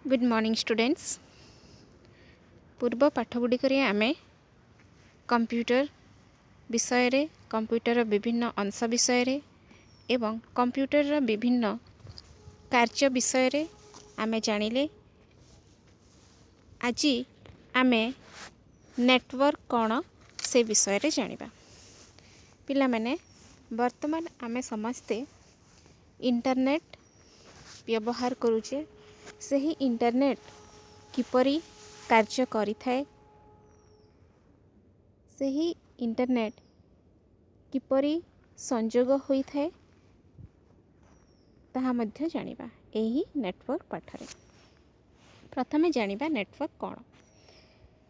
Good morning students. पूर्व पाठगुड़िक आमे computer विषय रे कंप्यूटर विभिन्न अंश विषय रे एवं कंप्यूटर विभिन्न कार्य विषय रे आमे जानिले। आज आमे नेटवर्क कौन से विषय रे जानिबा। पिला माने वर्तमान आमे समस्ते इंटरनेट व्यवहार करूचे। सही इंटरनेट किपरि कार्य करि थाए, सही इंटरनेट किपरि संयोग होई थाए ताहा मध्य जानिबा एही नेटवर्क पाठरे। प्रथमे जानिबा नेटवर्क कौन।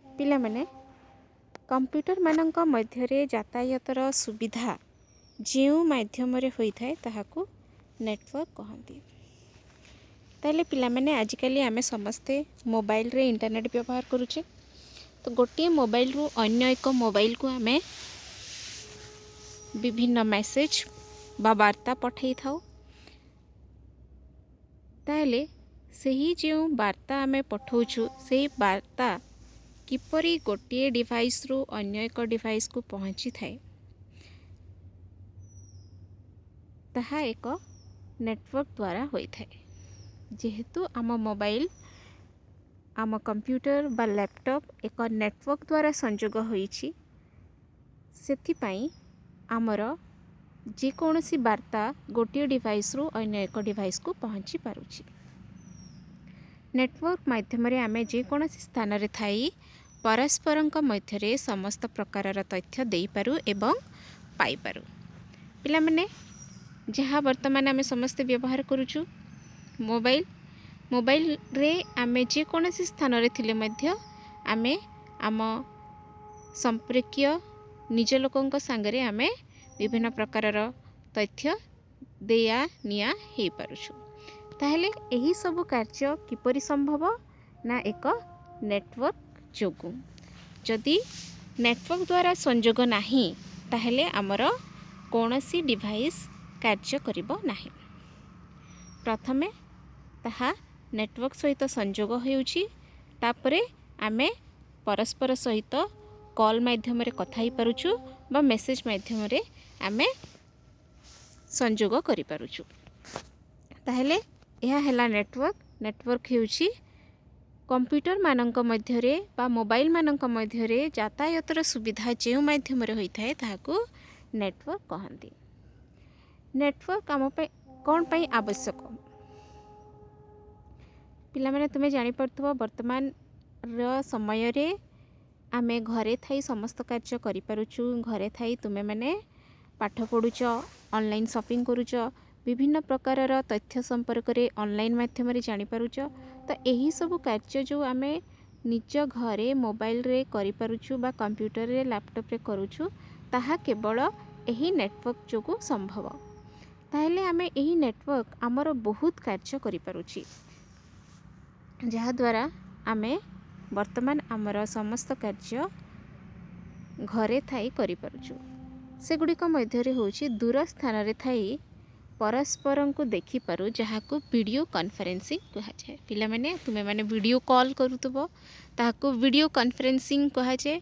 पिला माने कंप्यूटर मानक मध्यरे यातायातर सुविधा जेउ माध्यम रे होई थाए ताहाकू नेटवर्क कहंती। ताले पिला माने आजिकली आमे समस्ते मोबाइल रे इंटरनेट व्यवहार करूचे। तो गोटे मोबाइल रू अन्य एक मोबाइल को आमे विभिन्न मेसेज बा वार्ता पठाई थाउ। ताले सही जो वार्ता आमे पठाउछु सही वार्ता किपरि गोटे डिवाइस रू अन्य एक डिवाइस को पहुँची थाए ताहा एक नेटवर्क द्वारा होई थाए। जेहेतु आम मोबाइल आम कंप्यूटर बा लैपटॉप एक नेटवर्क द्वारा संयोग होईछि, सेथिपाई आमर जेकोसी वार्ता गोटे डिवाइस रू अन्य एक डिवाइस को पहुँची पारुछि। नेटवर्क माध्यम रे आमे जेकोसी स्थान रे थाई परस्परंक मध्यरे समस्त प्रकारर तथ्य देई पारु एवं पाई पारु। पिला माने जहाँ वर्तमान आमे समस्ते व्यवहार करूछु मोबाइल रे आमे जेकोसी स्थान रे थिले मध्य आमे आम संपर्कीय निज लोकंक संगरे आमे विभिन्न प्रकारर तथ्य देया निया हे पारुछु। ताहेले एही सब कार्य किपरि संभव ना एक नेटवर्क जोगु। जदि नेटवर्क द्वारा संयोग नाही ताहेले आमर कोनोसी डिवाइस कार्य करिबो नाही। प्रथमे ताहा नेटवर्क सहित संयोग होउछि, तापरे आमे परस्पर सहित कॉल माध्यम रे कथा ही पारुछु बा मेसेज माध्यम रे आमे संयोग करि पारुछु। ताहेले यह हैला नेटवर्क हेउछि कंप्यूटर मानक मध्यरे बा मोबाइल मानक मध्यरे यातायातर सुविधा जेउ माध्यम रे होई थाए ताहाकू नेटवर्क कहंती। नेटवर्क आम पे कौन पाई आवश्यक। पिला माने तुमे जानि पड़थबो वर्तमान समय रे आमे घरे थाई समस्त कार्य करि पारुछु। घरे थाई तुमे माने पाठ पढुछ, ऑनलाइन शॉपिंग करूछ, विभिन्न प्रकारर तथ्य संपर्क रे ऑनलाइन माध्यम रे जानि पारुछ। तो एही सब कार्य जो आमे निज घरे मोबाइल रे करि पारुछु बा कंप्यूटर रे लैपटॉप रे करूछु ताहा केवल एही नेटवर्क जोगु संभव। ताहेले आमे एही नेटवर्क आमर बहुत कार्य करि पारुछि, जहा द्वारा आमे वर्तमान आमर समस्त कार्य घरे थाई करि पारुछु। सेगुड़िक मध्यरे होछि दूर स्थान रे थाई परस्परं को देखि पारु जहाकू वीडियो कॉन्फ्रेंसिंग कहा जाए। पिला माने तुमे माने वीडियो कॉल करूतबो ताहाकू वीडियो कॉन्फ्रेंसिंग कहा जाए।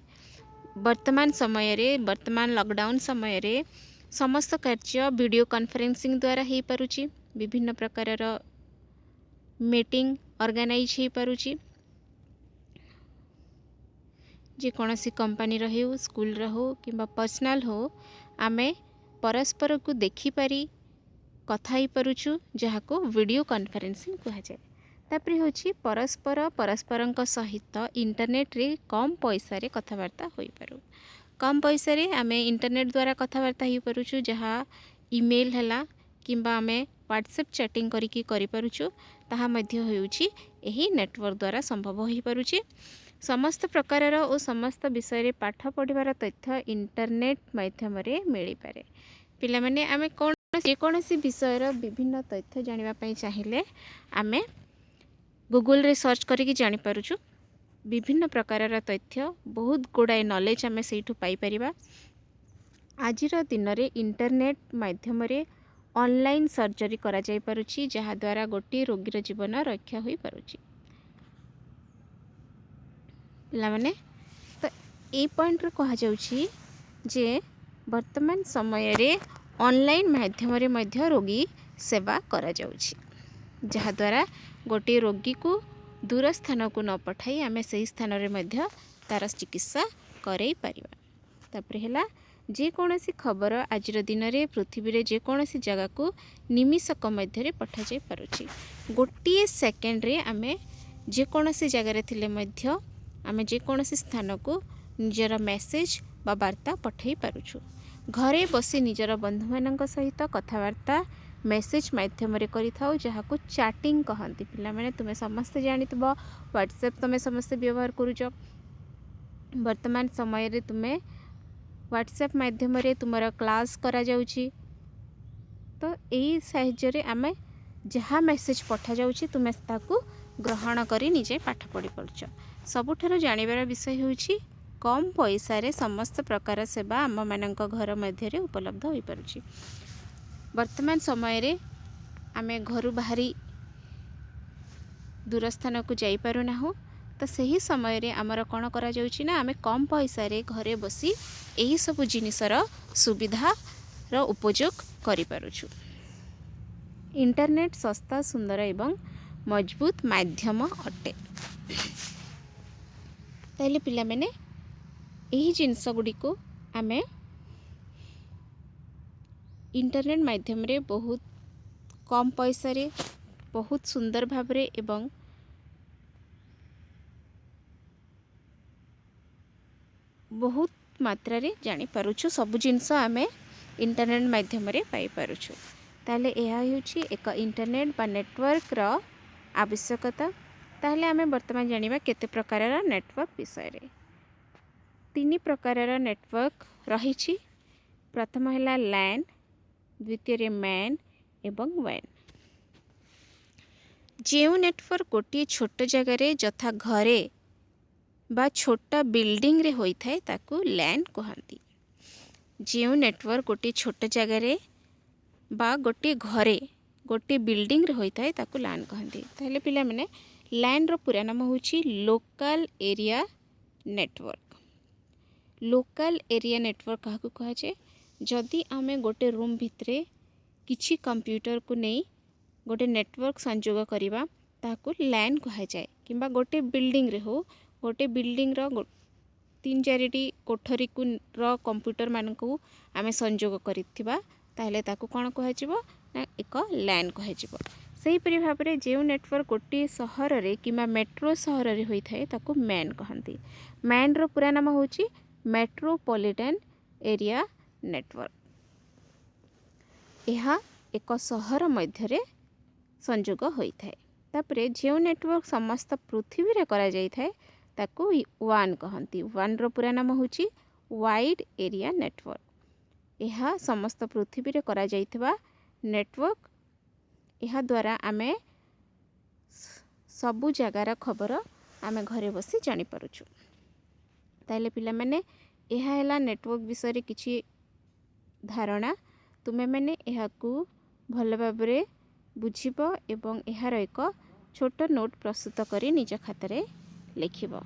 वर्तमान समय रे वर्तमान लॉकडाउन समय रे समस्त कार्य वीडियो कॉन्फ्रेंसिंग द्वारा ही पारुछि। विभिन्न प्रकारर मीटिंग ऑर्गेनाइज ही पारुछि। जे कोनोसी कंपनी रहो, स्कूल रहो किंबा पर्सनल हो, आमे परस्पर को देखि पारी कथा ही पारुछु जहाको वीडियो कॉन्फ्रेंसिंग कहा जाए। तापरे होछि परस्परंक सहित इंटरनेट रे कम पैसा रे कथबार्ता होई पारु। कम पैसा रे आमे इंटरनेट द्वारा कथबार्ता ही पारुछु, जहा ईमेल हला किंबा आमे व्हाट्सएप चैटिंग करिकी करि पारुछु। ताहा मध्य होउछि एही नेटवर्क द्वारा संभव होई पारुछि। समस्त प्रकारर और समस्त विषय रे पाठ पढ़िबार तथ्य इंटरनेट माध्यम रे मिली पारे। पिला माने आमे जेकोसी विषयर विभिन्न तथ्य जानिबा पई चाहिए आमे गूगल रे सर्च करिकी जानि पारुछु। विभिन्न प्रकारर तथ्य बहुत गुड़ाए नॉलेज आमे सेठू पाई परिबा। आजिर दिन रे इंटरनेट माध्यम रे ऑनलाइन सर्जरी करा जाई पारुछि, जहा द्वारा गोटे रोगीर जीवन रक्षा होई पारुछि। पिलामाने तो ये पॉइंट रे कहा जाउछि जे वर्तमान समय रे ऑनलाइन माध्यम रे मध्य रोगी सेवा करा जाउछि, जहा द्वारा गोटे रोगी को दूर स्थान को न पठाई आमे सही स्थान रे मध्य तार चिकित्सा करई परिबा। तापर हैला जे कोनोसी खबर आज दिन में पृथ्वी रे जे कोनोसी जगह को निमिषक मध्य रे पठा जाई पारुछि। गोटे सेकेंड रे आमे जे कोनोसी जगह रे थिले मध्य आमे जे कोनोसी स्थान को निजर मेसेज बा वार्ता पठई पारुछु। घरे बसी निजर बंधु मानक सहित कथबार्ता मेसेज माध्यम रे करि थाउ, जहा को चैटिंग कहंती। पिला माने तुमे समस्त जानितबो व्हाट्सएप तुमे समस्त व्यवहार करूछ। वर्तमान समय रे तुमे व्हाट्सएप माध्यम रे तुमर क्लास करा जाउछि, तो एही साहाय्य रे आमे जहा मेसेज पठा जाउछि तुमे ताकू ग्रहण करी निजे पाठ पढ़ी पड़छ। सबुठारो जानिबार विषय होछि कम पैसा रे समस्त प्रकार सेवा आम मानक घर मध्य रे उपलब्ध होई पारुछि। वर्तमान समय रे आमे घरु बाहरी दूर स्थान को जाई पारु नाहु, तो सही समय रे आमर कौन करा जाउछि ना आमे कम पैसा रे घरे बसी एही सब जिनिसर सुविधा रो उपयोग करि पारुछु। इंटरनेट सस्ता सुंदर एवं मजबूत माध्यम अटे। ताले पिला माने एही जिनिस गुडी को आमे इंटरनेट माध्यम रे बहुत कम पैसा रे बहुत सुंदर भाव रे एवं बहुत मात्रा रे जानी पारुछु। सब जिनस आमे इंटरनेट माध्यम रे पाई पारुछु। ताले एहा हेउछि एक इंटरनेट बा नेटवर्क रो आवश्यकता। ताले आमे वर्तमान जानिबा केते प्रकार रो नेटवर्क विषय रे। तीन प्रकार रो नेटवर्क रहिछि। प्रथम हैला लैन, द्वितीय रे मैन एवं वैन। जेउ नेटवर्क गोटे छोट जगह रे जथा घरे बा छोटा बिल्डिंग रे होई थाए ताकू लैन कहंती। जेउ नेटवर्क गोटे छोट जगह रे बा गोटे घरे गोटे बिल्डिंग रे होई थाए ताकू लैन कहंती। ताहले पिला माने लैन रो पूरा नाम होछि local area network. Local area network काहाकू कहा जाय, जदि आमे गोटे रूम भितरे किछि कंप्यूटर को नहीं गोटे नेटवर्क संयोग करिबा ताकू लैन कहा जाए। किंबा गोटे बिल्डिंग रे हो गोटे बिल्डिंग रो 3-4टी कोठरी को रो कंप्यूटर मान को आमे संयोग करिथिबा ताहले ताकू कोन कहा जिवो ना एक लैन कहा जिवो। सही परि भाव रे जेउ नेटवर्क गोटे शहर रे किंबा मेट्रो शहर रे होई थाए ताकू मैन कहंती। मैन रो पूरा नाम होछि मेट्रोपॉलिटन एरिया नेटवर्क। यह एक शहर मध्य रे संयोग होई थाए। तापरे जेउ नेटवर्क समस्त पृथ्वी रे करा जाई थाए ताकू वान कहंती। वान रो पूरा नाम होछि वाइड एरिया नेटवर्क। यह समस्त पृथ्वी रे करा जाइथिबा नेटवर्क। यह द्वारा आमे सबु जगार खबर आमे घरे बसी जानी पारुछु। ताले पिला माने यह हैला नेटवर्क विषय रे किछि धारणा। तुमे माने यहाकू भल भाबरे बुझिबो एवं एहार एक छोट नोट प्रस्तुत करी निज खातारे लिखिबो।